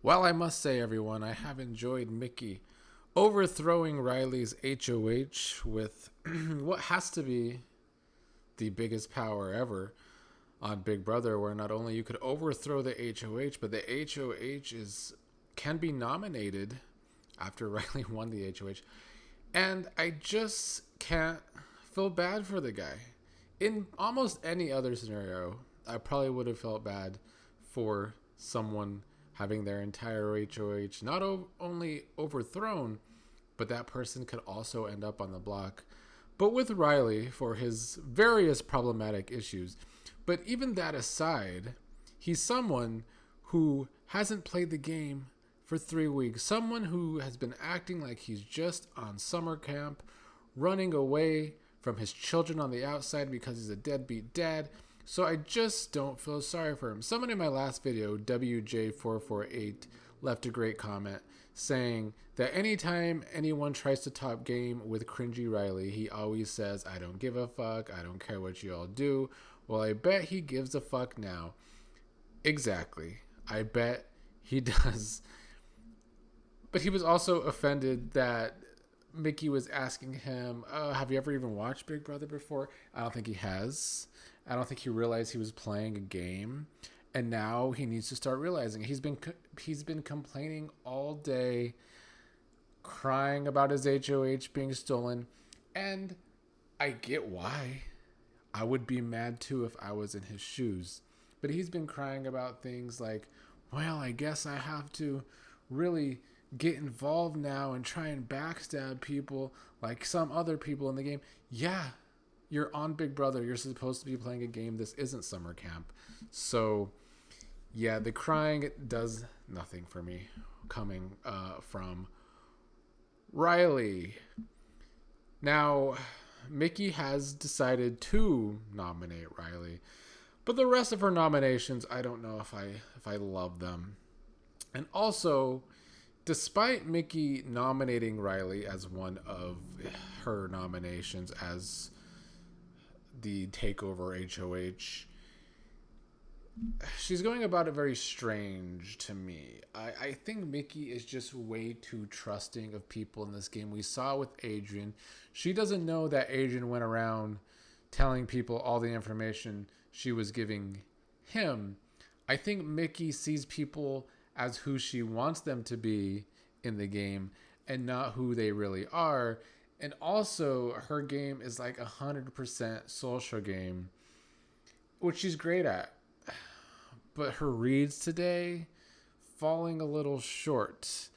Well, I must say, everyone, I have enjoyed Mickey overthrowing Riley's HOH with what has to be the biggest power ever on Big Brother, where not only you could overthrow the HOH, but the HOH can be nominated after Riley won the HOH. And I just can't feel bad for the guy. In almost any other scenario, I probably would have felt bad for someone having their entire HOH not only overthrown, but that person could also end up on the block. But with Rylie, for his various problematic issues, but even that aside, he's someone who hasn't played the game for 3 weeks. Someone who has been acting like he's just on summer camp, running away from his children on the outside because he's a deadbeat dad. So I just don't feel sorry for him. Someone in my last video, WJ448, left a great comment saying that anytime anyone tries to top game with cringy Rylie, he always says, I don't give a fuck, I don't care what you all do. Well, I bet he gives a fuck now. Exactly. I bet he does. But he was also offended that Mickey was asking him, have you ever even watched Big Brother before? I don't think he has. I don't think he realized he was playing a game. And now he needs to start realizing. He's been complaining all day, crying about his HOH being stolen. And I get why. I would be mad too if I was in his shoes. But he's been crying about things like, well, I guess I have to really get involved now and try and backstab people like some other people in the game. Yeah, you're on Big Brother. You're supposed to be playing a game. This isn't summer camp. So, yeah, the crying does nothing for me coming from Rylie. Now, Mickey has decided to nominate Rylie, but the rest of her nominations, I don't know if I love them. And also, despite Mickey nominating Rylie as one of her nominations as the takeover HOH, she's going about it very strange to me. I think Mickey is just way too trusting of people in this game. We saw with Adrian. She doesn't know that Adrian went around telling people all the information she was giving him. I think Mickey sees people as who she wants them to be in the game and not who they really are. And also, her game is like 100% social game, which she's great at. But her reads today, falling a little short.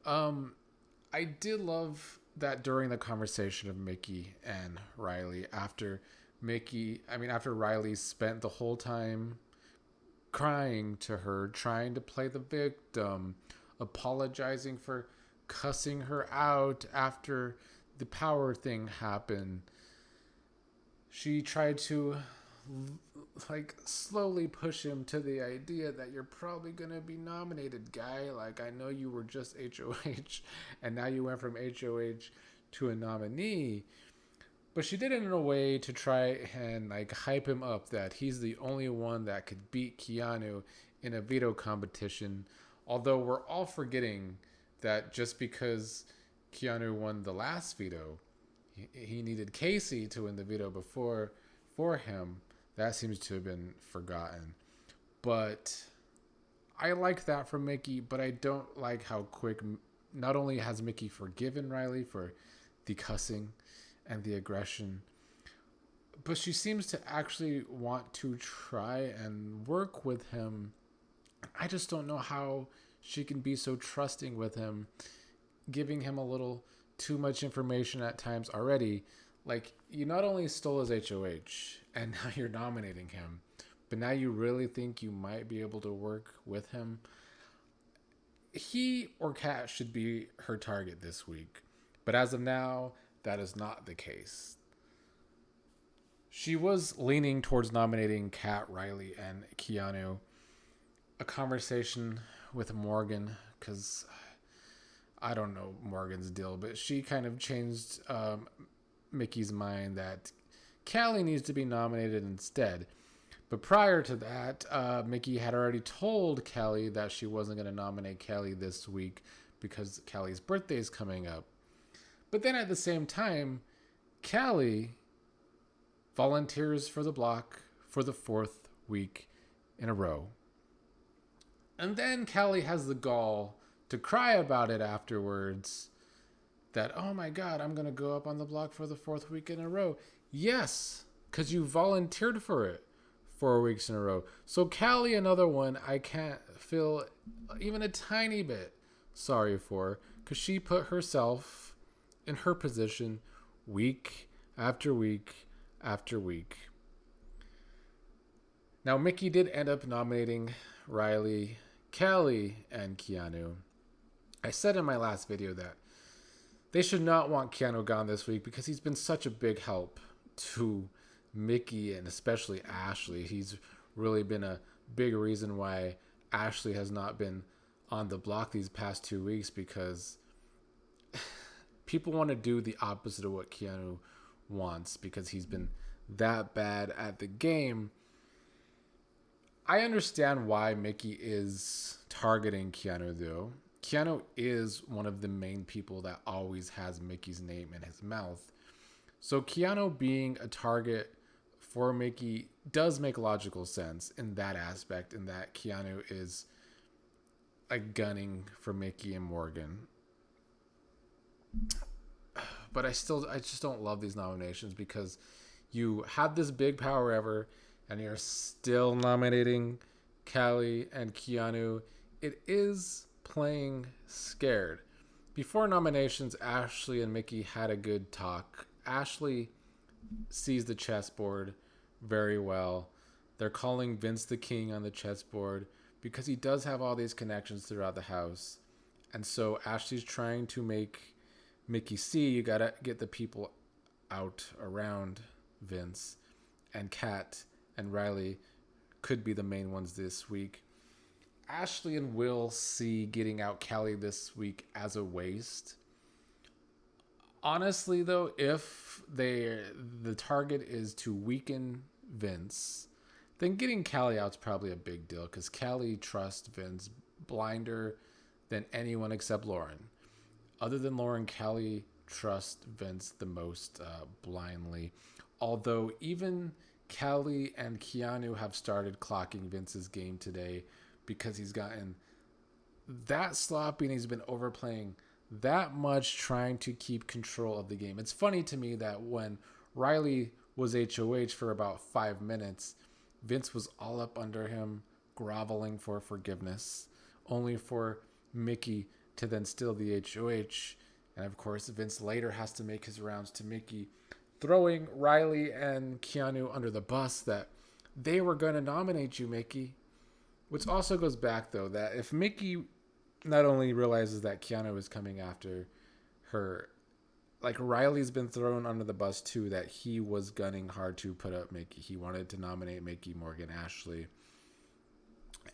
I did love that during the conversation of Mickey and Rylie, after Rylie spent the whole time crying to her, trying to play the victim, apologizing for cussing her out after the power thing happened. She tried to slowly push him to the idea that you're probably gonna be nominated, guy. Like, I know you were just HOH and now you went from HOH to a nominee. But she did it in a way to try and hype him up that he's the only one that could beat Keanu in a veto competition. Although we're all forgetting that just because Keanu won the last veto, he needed Casey to win the veto before for him. That seems to have been forgotten. But I like that from Mickey, but I don't like how quick, not only has Mickey forgiven Rylie for the cussing and the aggression, but she seems to actually want to try and work with him. I just don't know how she can be so trusting with him, giving him a little too much information at times already. Like, you not only stole his HOH and now you're nominating him, but now you really think you might be able to work with him. He or Kat should be her target this week. But as of now, that is not the case. She was leaning towards nominating Kat, Rylie, and Keanu. A conversation with Morgan, because I don't know Morgan's deal, but she kind of changed Mickey's mind that Kelley needs to be nominated instead. But prior to that, Mickey had already told Kelley that she wasn't going to nominate Kelley this week because Kelley's birthday is coming up. But then at the same time, Kelley volunteers for the block for the 4th week in a row. And then Kelley has the gall to cry about it afterwards that, oh my God, I'm going to go up on the block for the 4th week in a row. Yes, because you volunteered for it 4 weeks in a row. So Kelley, another one I can't feel even a tiny bit sorry for, because she put herself in her position week after week after week. Now, Mickey did end up nominating Rylie, Kelley, and Keanu. I said in my last video that they should not want Keanu gone this week because he's been such a big help to Mickey and especially Ashley. He's really been a big reason why Ashley has not been on the block these past 2 weeks, because people want to do the opposite of what Keanu wants because he's been that bad at the game. I understand why Mickey is targeting Keanu, though. Keanu is one of the main people that always has Mickey's name in his mouth. So Keanu being a target for Mickey does make logical sense in that aspect, in that Keanu is like gunning for Mickey and Morgan. But I just don't love these nominations because you have this big power ever and you're still nominating Kelley and Keanu. It is playing scared. Before nominations, Ashley and Mickey had a good talk. Ashley sees the chessboard very well. They're calling Vince the king on the chessboard because he does have all these connections throughout the house. And so Ashley's trying to make Mickey see you gotta get the people out around Vince. And Kat and Rylie could be the main ones this week. Ashley and Will see getting out Kelley this week as a waste. Honestly, though, if the target is to weaken Vince, then getting Kelley out's probably a big deal because Kelley trusts Vince blinder than anyone except Lauren. Other than Lauren, Kelley trusts Vince the most blindly. Although even Kelley and Keanu have started clocking Vince's game today because he's gotten that sloppy and he's been overplaying that much trying to keep control of the game. It's funny to me that when Rylie was HOH for about 5 minutes, Vince was all up under him, groveling for forgiveness, only for Mickey to then steal the HOH. And of course, Vince later has to make his rounds to Mickey, throwing Rylie and Keanu under the bus that they were going to nominate you, Mickey. Which also goes back, though, that if Mickey not only realizes that Keanu is coming after her, like Riley's been thrown under the bus too, that he was gunning hard to put up Mickey. He wanted to nominate Mickey, Morgan, Ashley.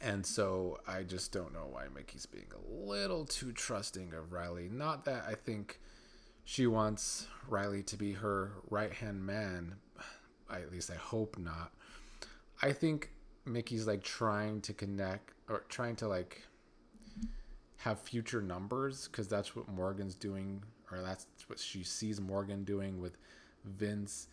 And so I just don't know why Mickey's being a little too trusting of Rylie. Not that I think she wants Rylie to be her right-hand man. At least I hope not. I think Mickey's like trying to connect or trying to like have future numbers because that's what Morgan's doing, or that's what she sees Morgan doing with Vince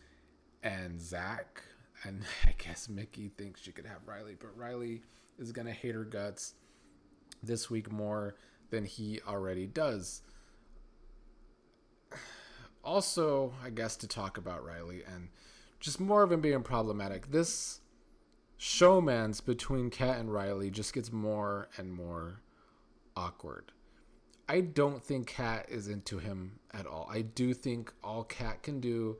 and Zach. And I guess Mickey thinks she could have Rylie, but Rylie is going to hate her guts this week more than he already does. Also, I guess to talk about Rylie and just more of him being problematic, this showmance between Kat and Rylie just gets more and more awkward. I don't think Kat is into him at all. I do think all Kat can do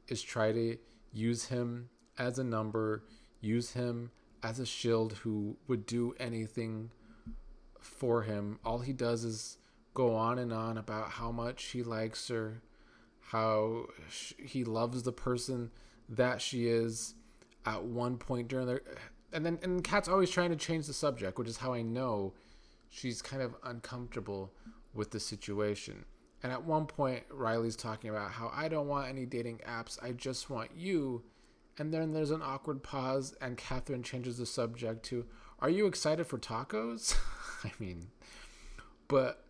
is try to use him as a number, use him as a shield who would do anything for him. All he does is go on and on about how much he likes her, how he loves the person that she is. At one point during their, and Kat's always trying to change the subject, which is how I know she's kind of uncomfortable with the situation. And at one point, Riley's talking about how I don't want any dating apps. I just want you. And then there's an awkward pause, and Catherine changes the subject to, "Are you excited for tacos?" I mean, but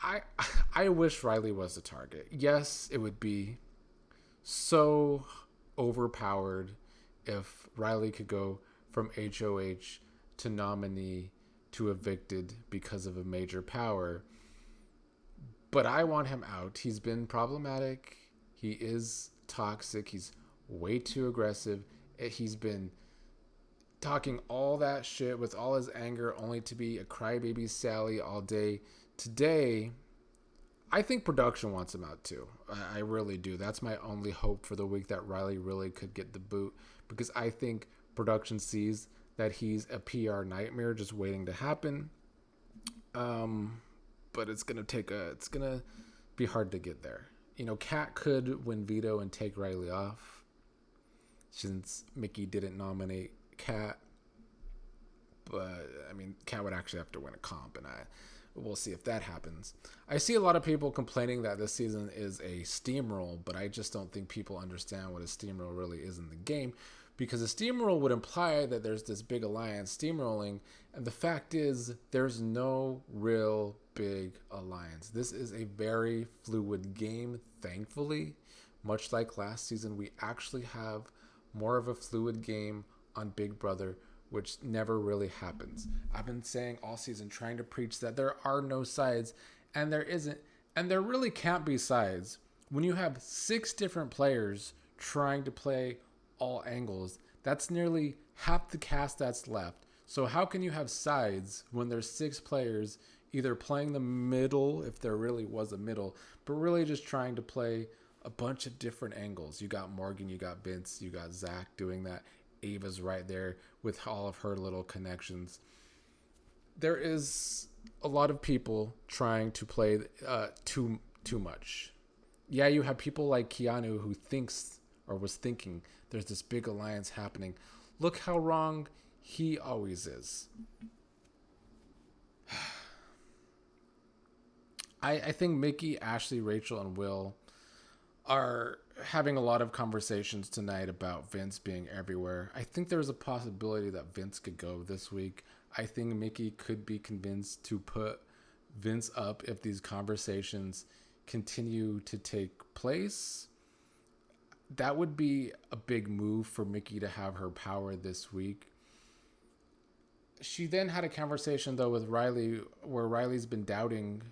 I I wish Rylie was the target. Yes, it would be so overpowered if Rylie could go from HOH to nominee to evicted because of a major power. But I want him out. He's been problematic. He is toxic. He's way too aggressive. He's been talking all that shit with all his anger only to be a crybaby Sally all day. Today, I think production wants him out too. I really do. That's my only hope for the week, that Rylie really could get the boot, because I think production sees that he's a PR nightmare just waiting to happen. But it's gonna be hard to get there. You know, Kat could win veto and take Rylie off, since Mickey didn't nominate Kat. But I mean, Kat would actually have to win a comp, and we'll see if that happens. I see a lot of people complaining that this season is a steamroll, but I just don't think people understand what a steamroll really is in the game, because a steamroll would imply that there's this big alliance steamrolling, and the fact is there's no real big alliance. This is a very fluid game, thankfully. Much like last season, we actually have more of a fluid game on Big Brother, which never really happens. I've been saying all season, trying to preach that there are no sides, and there isn't, and there really can't be sides. When you have 6 different players trying to play all angles, that's nearly half the cast that's left. So how can you have sides when there's 6 players either playing the middle, if there really was a middle, but really just trying to play a bunch of different angles? You got Morgan, you got Vince, you got Zach doing that. Ava's right there with all of her little connections. There is a lot of people trying to play too much. Yeah, you have people like Keanu who thinks, or was thinking, there's this big alliance happening. Look how wrong he always is. I think Mickey, Ashley, Rachel, and Will are having a lot of conversations tonight about Vince being everywhere. I think there's a possibility that Vince could go this week. I think Mickey could be convinced to put Vince up if these conversations continue to take place. That would be a big move for Mickey to have her power this week. She then had a conversation, though, with Rylie, where Riley's been doubting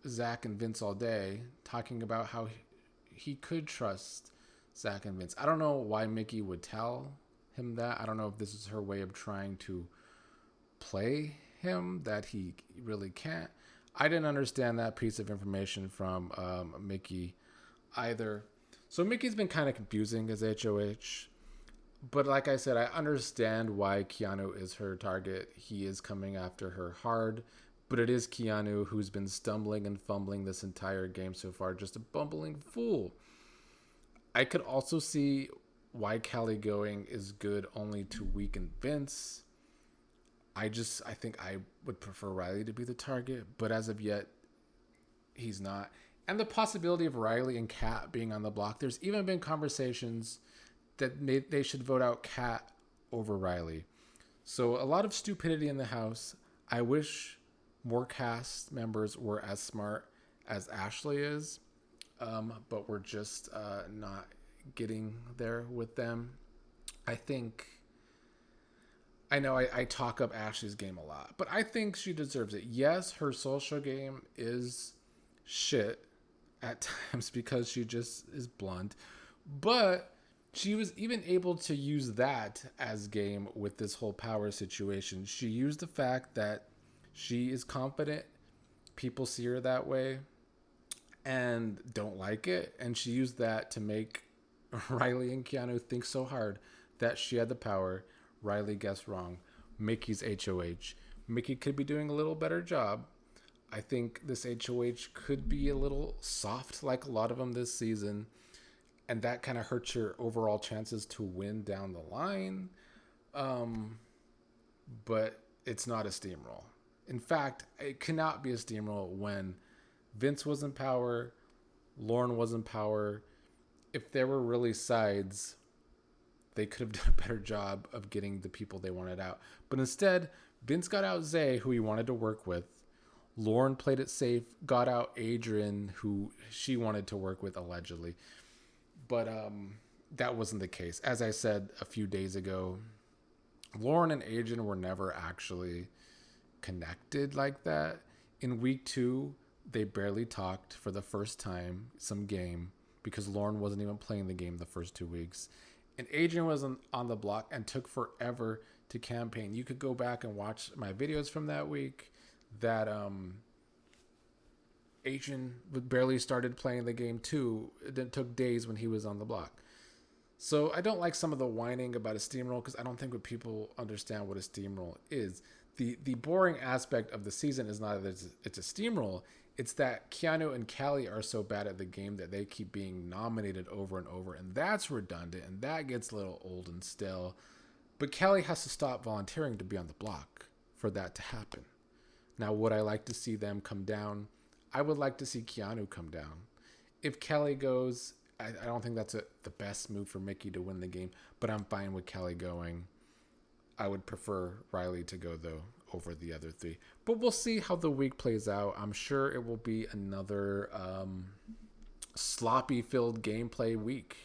Zach and Vince all day, talking about how he could trust Zach and Vince. I don't know why Mickey would tell him that. I don't know if this is her way of trying to play him, that he really can't. I didn't understand that piece of information from Mickey either. So Mickey's been kind of confusing as HOH. But like I said, I understand why Keanu is her target. He is coming after her hard. But it is Keanu who's been stumbling and fumbling this entire game so far. Just a bumbling fool. I could also see why Kelley going is good only to weaken Vince. I think I would prefer Rylie to be the target. But as of yet, he's not. And the possibility of Rylie and Kat being on the block. There's even been conversations that they should vote out Kat over Rylie. So a lot of stupidity in the house. I wish more cast members were as smart as Ashley is, but we're just not getting there with them. I know I talk up Ashley's game a lot, but I think she deserves it. Yes, her social game is shit at times because she just is blunt, but she was even able to use that as game with this whole power situation. She used the fact that she is confident, people see her that way and don't like it, and she used that to make Rylie and Keanu think so hard that she had the power. Rylie guessed wrong. Mickey's HOH. Mickey could be doing a little better job. I think this HOH could be a little soft like a lot of them this season, and that kind of hurts your overall chances to win down the line. But it's not a steamroll. In fact, it cannot be a steamroll when Vince was in power, Lauren was in power, if there were really sides, they could have done a better job of getting the people they wanted out. But instead, Vince got out Zay, who he wanted to work with. Lauren played it safe, got out Adrian, who she wanted to work with allegedly. But that wasn't the case. As I said a few days ago, Lauren and Adrian were never actually connected like that. In week 2, they barely talked for the first time, some game, because Lauren wasn't even playing the game the first 2 weeks. And Adrian was on the block and took forever to campaign. You could go back and watch my videos from that week. That Adrian barely started playing the game too. It took days when he was on the block. So I don't like some of the whining about a steamroll because I don't think what people understand what a steamroll is. The boring aspect of the season is not that it's a steamroll. It's that Keanu and Kelley are so bad at the game that they keep being nominated over and over, and that's redundant, and that gets a little old and stale. But Kelley has to stop volunteering to be on the block for that to happen. Now, would I like to see them come down? I would like to see Keanu come down. If Kelley goes, I don't think that's the best move for Mickey to win the game, but I'm fine with Kelley going. I would prefer Rylie to go, though, over the other 3. But we'll see how the week plays out. I'm sure it will be another sloppy-filled gameplay week.